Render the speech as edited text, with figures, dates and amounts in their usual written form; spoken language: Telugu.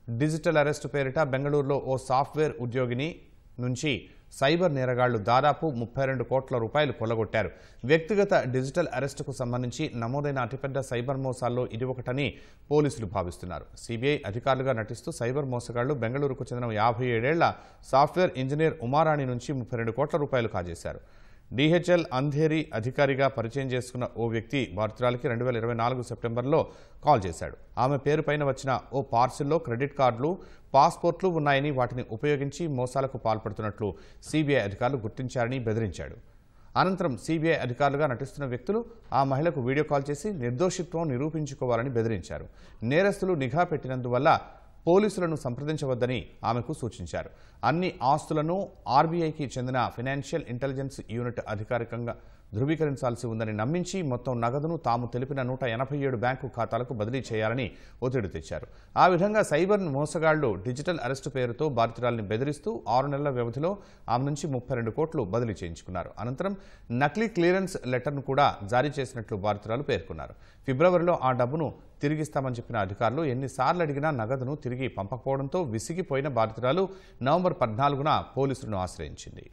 డిజిటల్ అరెస్ట్ పేరిట బెంగళూరులో ఓ సాఫ్ట్వేర్ ఉద్యోగిని నుంచి సైబర్ నేరగాళ్లు దాదాపు 32 కోట్ల రూపాయలు కొల్లగొట్టారు. వ్యక్తిగత డిజిటల్ అరెస్టుకు సంబంధించి నమోదైన అతిపెద్ద సైబర్ మోసాల్లో ఇది ఒకటని పోలీసులు భావిస్తున్నారు. సిబిఐ అధికారులుగా నటిస్తూ సైబర్ మోసగాళ్లు బెంగళూరుకు చెందిన 57 ఏళ్ల సాఫ్ట్వేర్ ఇంజనీర్ ఉమారాణి నుంచి 32 కోట్ల రూపాయలు కాజేశారు. డిహెచ్ఎల్ అంధేరి అధికారిగా పరిచయం చేసుకున్న ఓ వ్యక్తి బాధితురాలికి 2024 సెప్టెంబర్లో కాల్ చేశాడు. ఆమె పేరుపైన వచ్చిన ఓ పార్సిల్లో క్రెడిట్ కార్డులు, పాస్పోర్ట్లు ఉన్నాయని వాటిని ఉపయోగించి మోసాలకు పాల్పడుతున్నట్లు సిబిఐ అధికారులు గుర్తించారని బెదిరించాడు. అనంతరం సిబిఐ అధికారులుగా నటిస్తున్న వ్యక్తులు ఆ మహిళకు వీడియో కాల్ చేసి నిర్దోషిత్వం నిరూపించుకోవాలని బెదిరించారు. నేరస్తులు నిఘా పెట్టినందువల్ల పోలీసులను సంప్రదించవద్దని ఆమెకు సూచించారు. అన్ని ఆస్తులను ఆర్బీఐకి చెందిన ఫైనాన్షియల్ ఇంటెలిజెన్స్ యూనిట్ అధికారికంగా ధృవీకరించాల్సి ఉందని నమ్మించి మొత్తం నగదును తాము తెలిపిన 187 బ్యాంకు ఖాతాలకు బదిలీ చేయాలని ఒత్తిడి తెచ్చారు. ఆ విధంగా సైబర్ మోసగాళ్లు డిజిటల్ అరెస్టు పేరుతో బాధితురాల్ని బెదిరిస్తూ 6 నెలల వ్యవధిలో ఆమె నుంచి 32 కోట్లు బదిలీ చేయించుకున్నారు. అనంతరం నకిలీ క్లియరెన్స్ లెటర్ను కూడా జారీ చేసినట్లు బాధితురాలు పేర్కొన్నారు. ఫిబ్రవరిలో ఆ డబ్బును తిరిగిస్తామని చెప్పిన అధికారులు ఎన్నిసార్లు అడిగినా నగదును తిరిగి పంపకపోవడంతో విసిగిపోయిన బాధితురాలు నవంబర్ 14న పోలీసులను ఆశ్రయించింది.